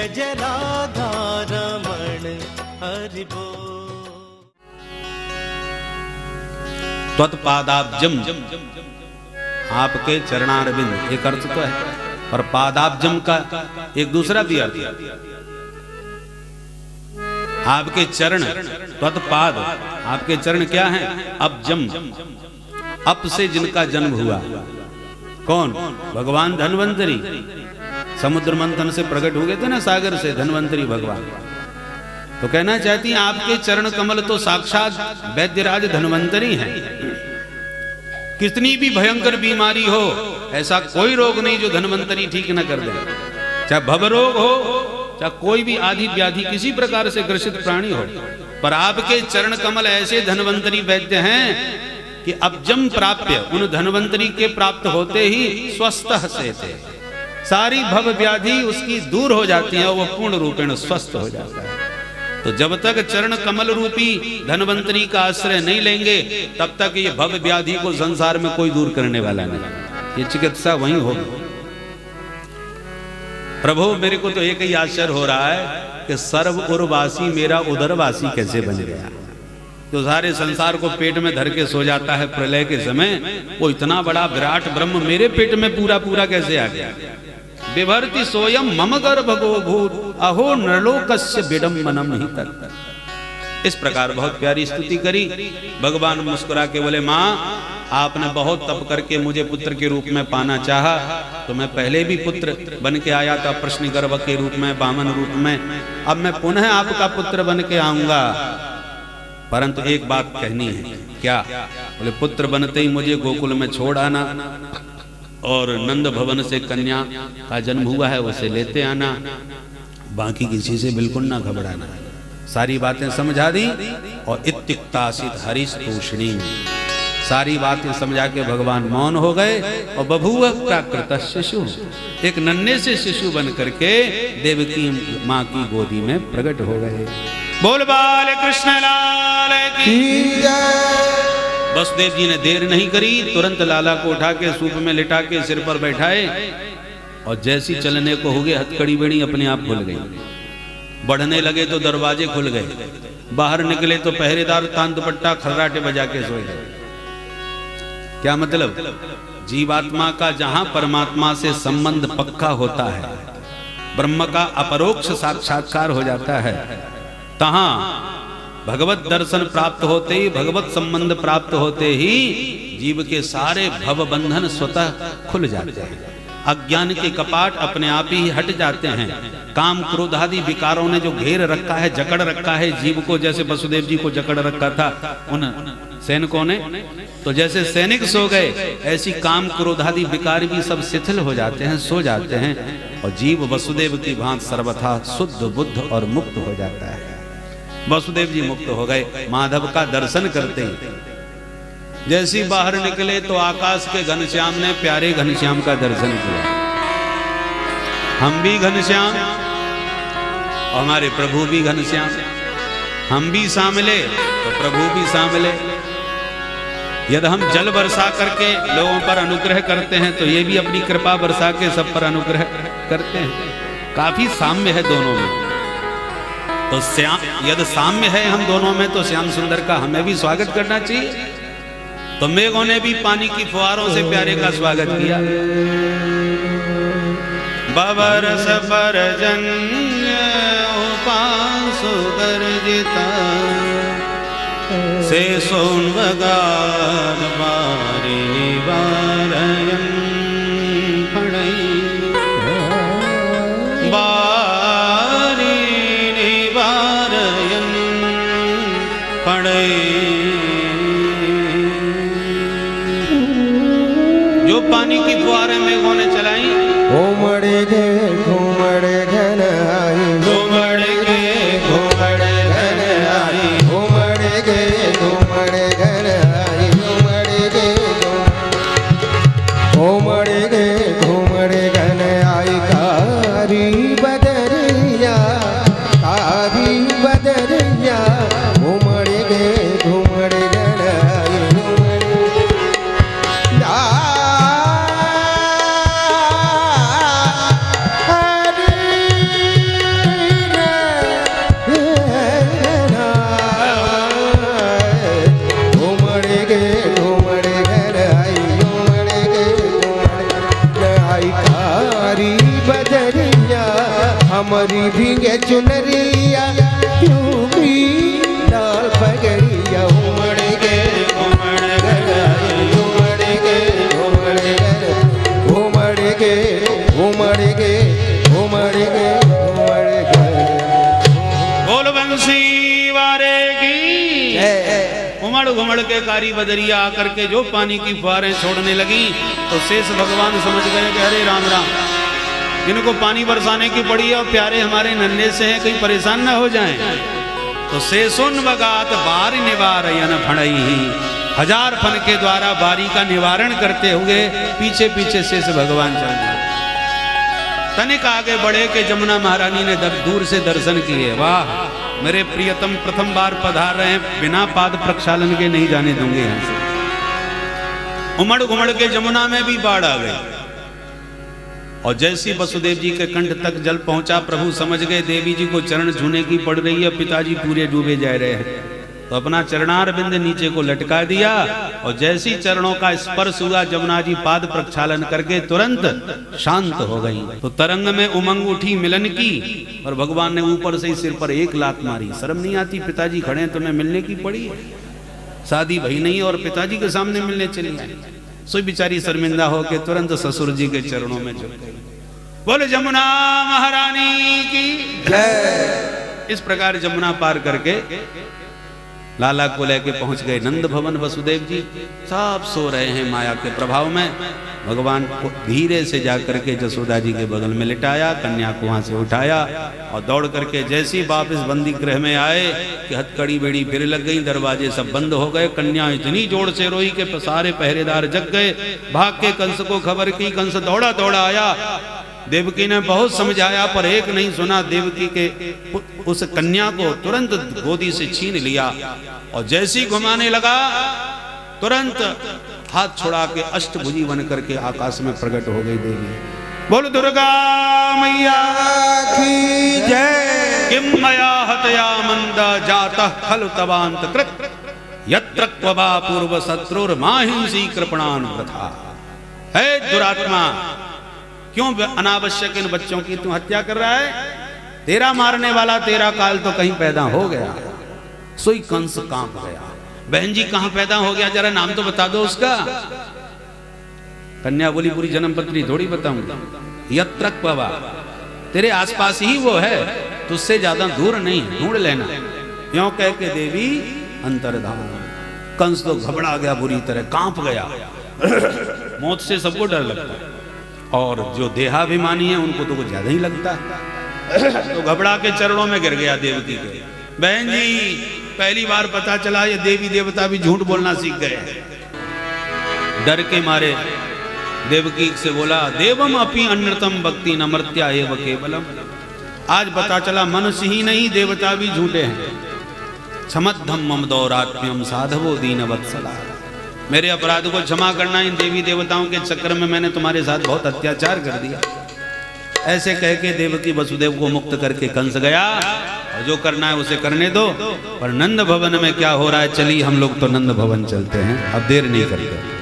जय जय राधा रमण हरि बोल। त्वत्पादाब्जम, आपके चरणारविंद एक अर्थ तो है, और पादाब्जम का एक दूसरा भी अर्थ है। आपके चरण, त्वत्पाद, आपके चरण क्या हैं? अब्जम, अप से जिनका जन्म हुआ। कौन? भगवान धन्वंतरी। समुद्र मंथन से प्रकट हो गए थे ना सागर से धन्वंतरी भगवान। तो कहना चाहती हैं आपके चरण कमल तो साक्षात वैद्यराज धन्वंतरी हैं। कितनी भी भयंकर बीमारी हो, ऐसा कोई रोग नहीं जो धन्वंतरी ठीक न कर दे। चाहे भव रोग हो, चाहे कोई भी आदि व्याधि किसी प्रकार से ग्रसित प्राणी हो, पर आपके चरण कमल ऐसे धन्वंतरी वैद्य हैं कि अब्जम प्राप्य, उन धन्वंतरी के प्राप्त होते ही स्वस्थ से थे, सारी भव व्याधि उसकी दूर हो जाती है, वो पूर्ण रूपेण स्वस्थ हो जाता है। तो जब तक चरण कमल रूपी धन्वंतरी का आश्रय नहीं लेंगे, तब तक ये भव व्याधि को संसार में कोई दूर करने वाला नहीं। ये चिकित्सा वहीं होगी। प्रभु मेरे को तो एक ही आश्चर्य हो रहा है कि सर्व उर्वासी मेरा उदरवासी कैसे बन गया। तो सारे संसार को पेट में धर के सो जाता है प्रलय के समय, वो इतना बड़ा विराट ब्रह्म मेरे पेट में पूरा पूरा कैसे आ गया। विभर्ति सोयम मम गर्भगो भूत अहो नरलोकस्य विडम्बनम ही तत्। इस प्रकार बहुत प्यारी स्तुति करी। भगवान मुस्कुरा के बोले, माँ आपने बहुत तप करके मुझे पुत्र के रूप में पाना चाहा, तो मैं पहले भी पुत्र बन के आया था, प्रश्न गर्भ के रूप में, वामन रूप में। अब मैं पुनः आपका पुत्र बन के आऊंगा, परंतु एक बात कहनी है। क्या? बोले पुत्र बनते ही मुझे गोकुल में छोड़ आना, और नंद भवन से कन्या का जन्म हुआ है उसे लेते आना, बाकी किसी से बिल्कुल ना घबराना। सारी बातें समझा दी, और इत्युक्तासित हरिस्तोषिणी, सारी बातें समझा के भगवान मौन हो गए, और बभूव प्राकृत शिशु, एक नन्हे से शिशु बन करके देवकी माँ की गोदी में प्रकट हो गए। बोल बाल कृष्ण लाल की जय। वसुदेव जी ने देर नहीं करी, तुरंत लाला को उठा के सूप में लिटा के सिर पर बैठाए, और जैसी चलने को हो गए हथकड़ी बेड़ी अपने आप खुल गई। बढ़ने लगे तो दरवाजे खुल गए, बाहर निकले तो पहरेदार तान दुपट्टा खर्राटे बजा के सोए गए। क्या मतलब? जीवात्मा का जहां परमात्मा से संबंध पक्का होता है, ब्रह्म का अपरोक्ष साक्षात्कार हो जाता है, तहां भगवत दर्शन प्राप्त होते ही, भगवत संबंध प्राप्त होते ही जीव के सारे भव बंधन स्वतः खुल जाते हैं। अज्ञान के कपाट अपने आप ही हट जाते हैं। काम क्रोध आदि विकारों ने जो घेर रखा है, जकड़ रखा है जीव को, जैसे वसुदेव जी को जकड़ रखा था उन सैनिकों ने, तो जैसे सैनिक सो गए, ऐसी काम क्रोध आदि विकार भी सब शिथिल हो जाते हैं, सो जाते हैं, और जीव वसुदेव की भांति सर्वथा शुद्ध बुद्ध और मुक्त हो जाता है। वसुदेव जी मुक्त हो गए। माधव का दर्शन करते ही जैसी बाहर निकले तो आकाश के घनश्याम ने प्यारे घनश्याम का दर्शन किया। हम भी घनश्याम, और हमारे प्रभु भी घनश्याम, हम भी शामिले तो प्रभु भी शामिले। यदि हम जल वर्षा करके लोगों पर अनुग्रह करते हैं, तो ये भी अपनी कृपा वर्षा के सब पर अनुग्रह करते हैं। काफी साम्य है दोनों में। तो यदि साम्य है हम दोनों में, तो श्याम सुंदर का हमें भी स्वागत करना चाहिए। तो मेघों ने भी पानी की फुहारों से प्यारे का स्वागत किया। बबरस पर जन्य उपासु गर्जिता, से सोनवगार बारी निवारयन पड़ई, बारी निवारयन पड़ई। जो पानी की फुहारें मेघों ने चलाई, घूमड़ गे घूमड़ घन आई, घूमड़ गे घूमड़ घन आई, घूमड़ गे घूमड़ घन आई, घूमड़ गे हमारी भीगे चुनरिया क्योंकि लाल पगड़िया उमड़ गे उमड़ गे उमड़ गे उमड़ गे उमड़ गे उमड़ गे उमड़ गे। बोल बंसी वारे की उमड़ घुमड़ के कारी बदरिया आकर के जो पानी की फुहारें छोड़ने लगी तो शेष भगवान समझ गए कि अरे राम राम, इनको पानी बरसाने की पड़ी और प्यारे हमारे नन्हे से हैं, कहीं परेशान ना हो जाएं। तो शेषुन बगात बारी निवारयन फणई, 1000 फन के द्वारा बारी का निवारण करते हुए पीछे पीछे शेष भगवान चल गए। तनिक आगे बढ़े के जमुना महारानी ने दूर से दर्शन किए। वाह मेरे प्रियतम प्रथम बार पधार रहे हैं, बिना पाद प्रक्षालन के नहीं जाने दूंगे यहां से। उमड़ घुमड़ के जमुना में भी बाढ़ आ गई और जैसी वसुदेव जी के कंठ तक जल पहुंचा, प्रभु समझ गए देवी जी को चरण छूने की पड़ रही है, पिताजी पूरे डूबे जा रहे हैं, तो अपना चरणार बिंद नीचे को लटका दिया और जैसी चरणों का स्पर्श हुआ जमुना जी पाद प्रक्षालन करके तुरंत शांत हो गई। तो तरंग में उमंग उठी मिलन की और भगवान ने ऊपर से ही सिर पर एक लात मारी। शर्म नहीं आती, पिताजी खड़े हैं तुम्हें मिलने की पड़ी, शादी भई नहीं और पिताजी के सामने मिलने चली आई। सो बेचारी शर्मिंदा होकर तुरंत ससुर जी के चरणों में झुक गई। बोले जमुना महारानी की जय। इस प्रकार जमुना पार करके लाला को लेके पहुंच गए नंद भवन। वसुदेव जी सब सो रहे हैं माया के प्रभाव में। भगवान को धीरे से जाकर के जसोदा जी के बगल में लिटाया, कन्या को वहां से उठाया और दौड़ करके जैसी वापस बंदी गृह में आए कि हथकड़ी बेड़ी फिर लग गई, दरवाजे सब बंद हो गए। कन्या इतनी जोर से रोई कि सारे पहरेदार जग गए। भाग के कंस को खबर की, कंस दौड़ा दौड़ा आया। देवकी ने बहुत समझाया पर एक नहीं सुना। देवकी के उस कन्या को तुरंत गोदी से छीन लिया और जैसी घुमाने लगा तुरंत हाथ छुड़ा के अष्टभुजी बन करके आकाश में प्रकट हो गई देवी। बोल दुर्गा मैया की जय। किम मया हतया मंदा जातः खलु तवांत कृत यत्र क्वबा पूर्व शत्रुर माहिंसी कृपणान वृथा। हे दुरात्मा, क्यों अनावश्यक इन बच्चों की तू हत्या कर रहा है? तेरा मारने वाला तेरा काल तो कहीं पैदा हो गया। सोई कंस कांप गया। बहन जी कहां पैदा हो गया, जरा नाम तो बता दो उसका। कन्या बोली पूरी जन्म पत्री थोड़ी बताऊंगा। यत्र क्वबा, तेरे आसपास ही वो है, तुझसे ज्यादा दूर नहीं, ढूंढ लेना। यों कह के देवी अंतर्धान। कंस तो घबरा गया, बुरी तरह कांप गया। मौत से सबको डर लगता है और जो देहाभिमानी है उनको तो कुछ ज्यादा ही लगता है। तो घबरा के चरणों में गिर गया देवकी के। बहन जी पहली बार पता चला ये देवी देवता भी झूठ बोलना सीख गए। डर के मारे देवकी से बोला, देवम अपि अन्यतम भक्ति नमर्त्या एव केवलम। आज पता चला मनुष्य ही नहीं देवता भी झूठे हैं। क्षमद्धम मम दौरात्म्यम साधवो दीनवत्सला। मेरे अपराध को क्षमा करना, इन देवी देवताओं के चक्कर में मैंने तुम्हारे साथ बहुत अत्याचार कर दिया। ऐसे कह के देवकी वसुदेव को मुक्त करके कंस गया और जो करना है उसे करने दो। पर नंद भवन में क्या हो रहा है, चलिए हम लोग तो नंद भवन चलते हैं, अब देर नहीं करते।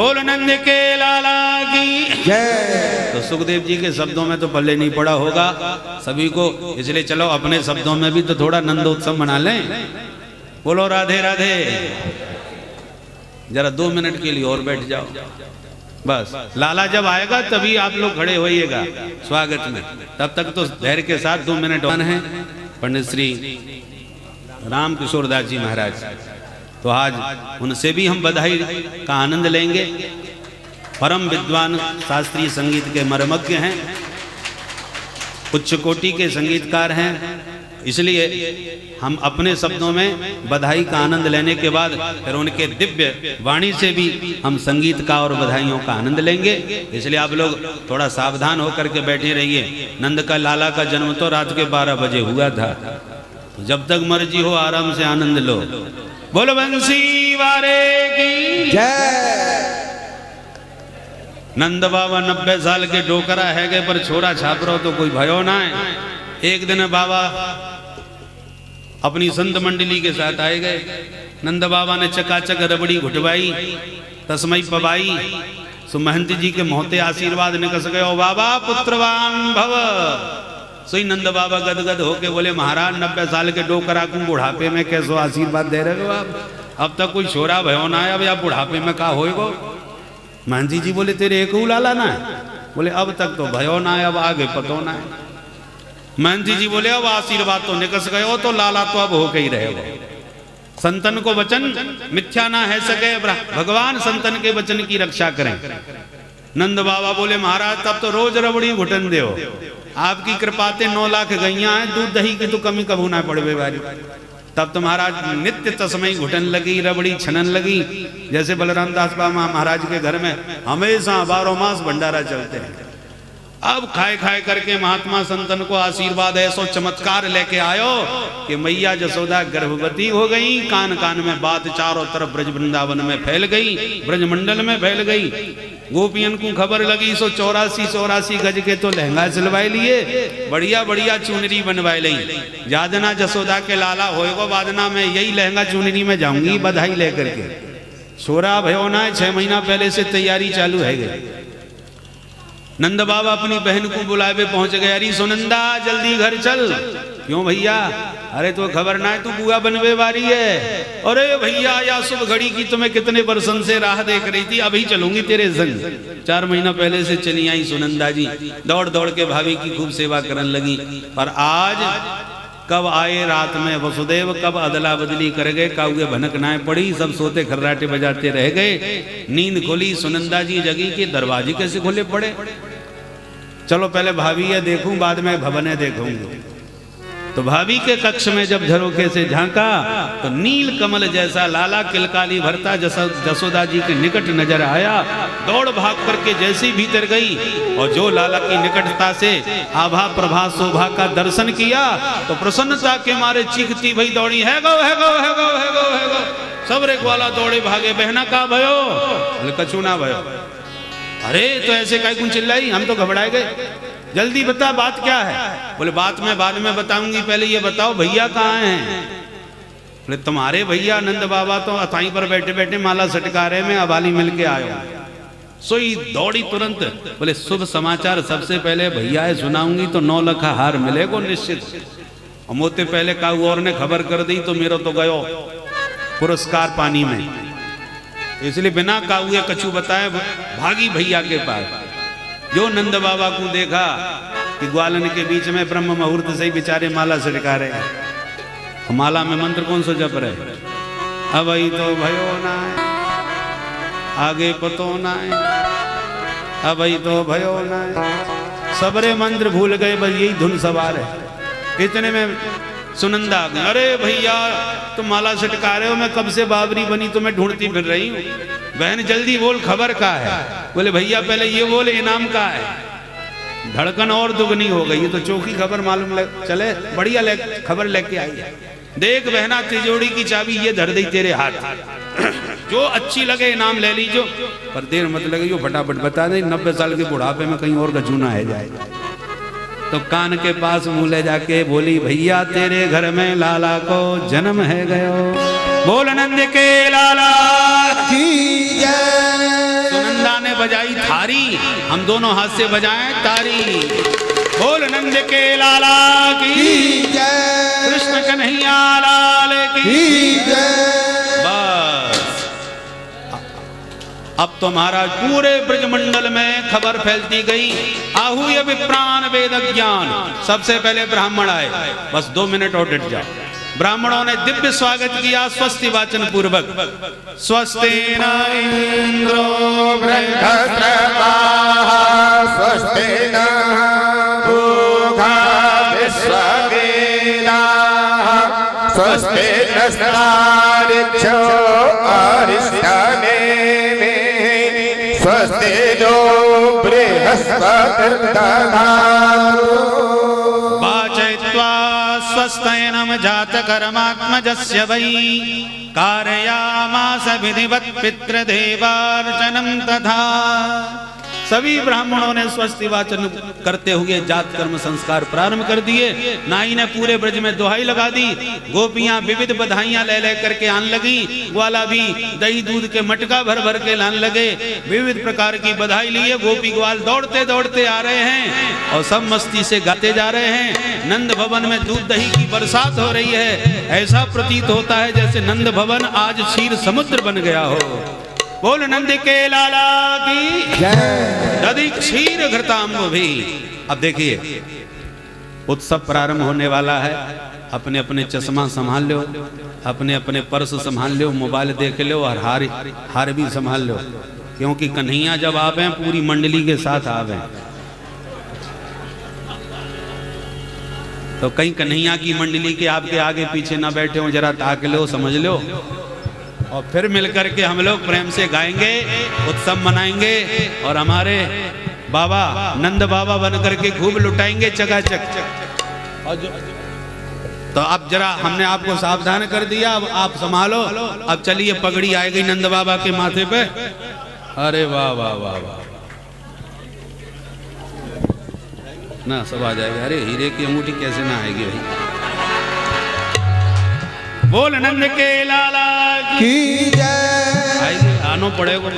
बोल नंद के लाला की जय। तो सुखदेव जी के शब्दों में तो पल्ले नहीं पड़ा होगा सभी को, इसलिए चलो अपने शब्दों में भी तो थोड़ा नंदोत्सव मना लें। बोलो राधे राधे। जरा 2 मिनट के लिए और बैठ जाओ बस। लाला जब आएगा तभी आप लोग खड़े होइएगा स्वागत में, तब तक तो धैर्य के साथ 2 मिनट और हैं। पंडित श्री राम किशोर दास जी महाराज, तो आज उनसे भी हम बधाई का आनंद लेंगे। परम विद्वान शास्त्रीय संगीत के मर्मज्ञ हैं, उच्च कोटि के संगीतकार हैं, इसलिए हम अपने शब्दों में बधाई का आनंद लेने के बाद फिर उनके दिव्य वाणी से भी हम संगीत का और बधाइयों का आनंद लेंगे। इसलिए आप लोग थोड़ा सावधान होकर के बैठे रहिए। नंद का लाला का जन्म तो रात के 12 बजे हुआ था, जब तक मर्जी हो आराम से आनंद लो। बोलो बंसी वारे की जय। नंद बाबा 90 साल के डोकरा है गए, पर छोरा छापरो तो कोई भयो ना है। एक दिन बाबा अपनी संत मंडली के साथ आए गए। नंद बाबा ने चकाचक रबड़ी घुटवाई, तस्मई पवाई, सो महंत जी के मोहते आशीर्वाद निकस गए। ओ बाबा पुत्रवान भव। सोई नंद बाबा गदगद होके बोले, महाराज 90 साल के डोकरा को बुढ़ापे में कैसो आशीर्वाद दे रहे हो आप? अब तक कोई छोरा भयो ना है, अब या बुढ़ापे में का होएगो? महंती जी बोले, तेरे एक लाला ना है? बोले अब तक तो भयो ना है, अब आगे पतो ना है। महंती जी बोले, अब आशीर्वाद तो निकस गए हो, तो लाला तो अब होके ही रहेगा। संतन को वचन मिथ्या ना है सके, भगवान संतन के वचन की रक्षा करें। नंद बाबा बोले, महाराज तब तो रोज रबड़ी घुटन दे, आपकी कृपाते 9 लाख गैया हैं, दूध दही की तो कमी कबू ना पड़े बारी। तब तो महाराज नित्य तस्मई घुटन लगी, रबड़ी छनन लगी। जैसे बलराम दास बाबा महाराज के घर में हमेशा 12 मास भंडारा चलते हैं। अब खाए खाए करके महात्मा संतन को आशीर्वाद ऐसो चमत्कार लेके आयो कि मैया जसोदा गर्भवती हो गई। कान कान में बात चारों तरफ ब्रज वृंदावन में फैल गई, ब्रज मंडल में फैल गई। गोपियन को खबर लगी, सो 84 गज के तो लहंगा सिलवाए लिए, बढ़िया बढ़िया चुनरी बनवाए ली। जादना जसोदा के लाला होएगो बादना में यही लहंगा चुनरी में जाऊंगी बधाई लेकर के। छोरा भयो ना, 6 महीना पहले से तैयारी चालू है गई। नंद बाबा अपनी बहन को बुलावे पहुंच गए। अरे सुनंदा जल्दी घर चल। क्यों भैया? अरे तो खबर ना है तू बुआ बनवे वाली है। अरे भैया या शुभ घड़ी की तुम्हें कितने बरसन से राह देख रही थी, अभी चलूंगी तेरे संग। 4 महीना पहले से चली आई सुनंदा जी, दौड़ दौड़ के भाभी की खूब सेवा करने लगी। और आज कब आए रात में वसुदेव, कब अदला बदली कर गए, काउगे भनक नाए पड़ी, सब सोते खर्राटे बजाते रह गए। नींद खुली, सुनंदा जी जगी कि दरवाजे कैसे खुले पड़े। चलो पहले भाभी ये देखूं, बाद में भवने देखूंगी। तो भाभी के कक्ष में जब झरोखे से झांका तो नील कमल जैसा लाला किलकाली भरता जसोदा जी के निकट नजर आया। दौड़ भाग करके जैसी भीतर गई और जो लाला की निकटता से आभा प्रभा शोभा का दर्शन किया तो प्रसन्नता के मारे चीखती भई दौड़ी, है गो है गो है गो है गो है गो। सब रे ग्वाला दौड़े भागे। बहना का भयो? बोले कछु ना भयो। अरे तो ऐसे काहे कुछ चिल्लाई? हम तो घबराए गए। जल्दी बता बात क्या है? बोले बात मैं बाद में बताऊंगी, पहले ये बताओ भैया कहाँ हैं? बोले तुम्हारे भैया नंद बाबा तो अथाई पर बैठे बैठे माला सटका रहे, में अबाली मिल के आयो। सोई दौड़ी तुरंत। बोले शुभ समाचार सबसे पहले भैया है सुनाऊंगी, तो 9 लाख हार मिलेगो निश्चित। और मोते पहले काऊ और ने खबर कर दी तो मेरा तो गयो पुरस्कार पानी में। इसलिए बिना काउए कछु बताए भागी भैया के पास। जो नंद बाबा को देखा कि ग्वालन के बीच में ब्रह्म मुहूर्त से ही बेचारे माला सटका रहे। माला में मंत्र कौन सा जप रहे? अब ही तो भयो ना है, आगे पतो ना है, अब ही तो भयो ना है। सबरे मंत्र भूल गए, बस यही धुन सवार है। इतने में सुनंदा, अरे भैया तुम माला सटका रहे हो, मैं कब से बाबरी बनी तुम्हें ढूंढती फिर रही हूँ। बहन जल्दी बोल खबर का है? बोले भैया पहले ये बोल इनाम का है। धड़कन और दुगनी हो गई, तो चौकी खबर मालूम चले, बढ़िया खबर लेके आई है। देख बहना तिजोड़ी की चाबी ये धर दी तेरे हाथ, जो अच्छी लगे इनाम ले लीजो, पर देर मत लगे, यो फटाफट बता दे। 90 साल के बुढ़ापे में कहीं और गजूना है जाए। तो कान के पास मुँह ले जाके बोली, भैया तेरे घर में लाला को जन्म है गयो। बोल नंद के लाला की जय। हम दोनों हाथ से बजाएं तारी। बोल नंद के लाला की जय, कृष्ण कन्हैया लाल की जय। बस अब तो महाराज पूरे ब्रजमंडल में खबर फैलती गई। आहूय विप्रान वेद ज्ञान। सबसे पहले ब्राह्मण आए, बस 2 मिनट और डट जाओ। ब्राह्मणों ने दिव्य स्वागत किया स्वस्ति वाचन पूर्वक। स्वस्ति न इंद्रो बृहस्पतिः, स्वस्ति नः पूषा विश्ववेदाः, स्वस्ति नस्तार्क्ष्यो अरिष्टनेमिः, स्वस्ति नो बृहस्पतिर्दधातु। वाचयित्वा स्वस्तयनं जातकर्मात्मजस्य वै कारयामास विधिवत् पितृदेवार्चनं तथा। सभी ब्राह्मणों ने स्वस्ति वाचन करते हुए जात कर्म संस्कार प्रारंभ कर दिए। नाई ने पूरे ब्रज में दुहाई लगा दी। गोपियां विविध बधाइयां ले ले करके आने लगी। ग्वाला भी दही दूध के मटका भर भर के लाने लगे। विविध प्रकार की बधाई लिए गोपी ग्वाल दौड़ते दौड़ते आ रहे हैं और सब मस्ती से गाते जा रहे हैं। नंद भवन में दूध दही की बरसात हो रही है। ऐसा प्रतीत होता है जैसे नंद भवन आज क्षीर समुद्र बन गया हो। बोल नंद के लाला की जय। दधि क्षीर घृताम्ब भी। अब देखिए उत्सव प्रारंभ होने वाला है। अपने अपने चश्मा संभाल लो, अपने अपने पर्स संभाल लो, मोबाइल देख लो और हार भी संभाल लो, क्योंकि कन्हैया जब आवे पूरी मंडली के साथ आवे। तो कहीं कन्हैया की मंडली के आपके आगे पीछे ना बैठे हो, जरा ताक लो, समझ लो, और फिर मिलकर के हम लोग प्रेम से गाएंगे, उत्सव मनाएंगे और हमारे बाबा नंद बाबा बन करके खूब लुटाएंगे चकाचक। और तो अब जरा हमने आपको सावधान कर दिया, अब आप संभालो। अब चलिए पगड़ी आएगी नंद बाबा के माथे पे। अरे वाह वाह वाह वाह ना, सब आ जाएगा। अरे हीरे की अंगूठी कैसे ना आएगी भाई। बोल नंद के लाला की जय। आनो पड़ेगा।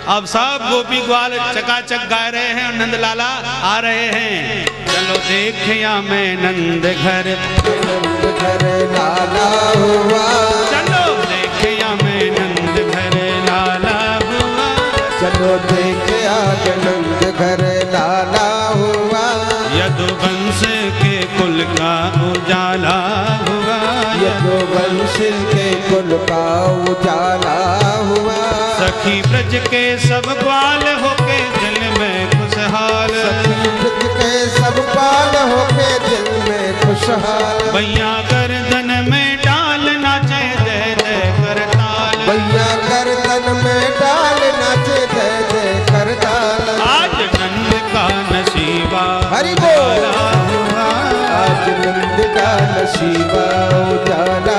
अब सब गोपी ग्वाल चकाचक गा रहे हैं और नंद लाला आ रहे हैं। चलो देखिया मैं नंद घर, नंद घर लाला हुआ। चलो देखिया मैं नंद घर लाला हुआ। चलो देखे आज नंद घर लाला हुआ। यदुवंश के कुल का उजाला हुआ। यदुवंश के कुल का उजाला हुआ। सखी ब्रज के सब ग्वाल होके दिल में खुशहाल। सखी ब्रज के सब ग्वाल होके दिल में खुशहाल। भैया गर्दन में डाल नाचे दे दे करताल। भैया गर्दन में डाल नाचे दे दे करताल। आज नंद का नसीबा हरि बोल। उजाला हुआ। आज नंद का नसीबा उजाला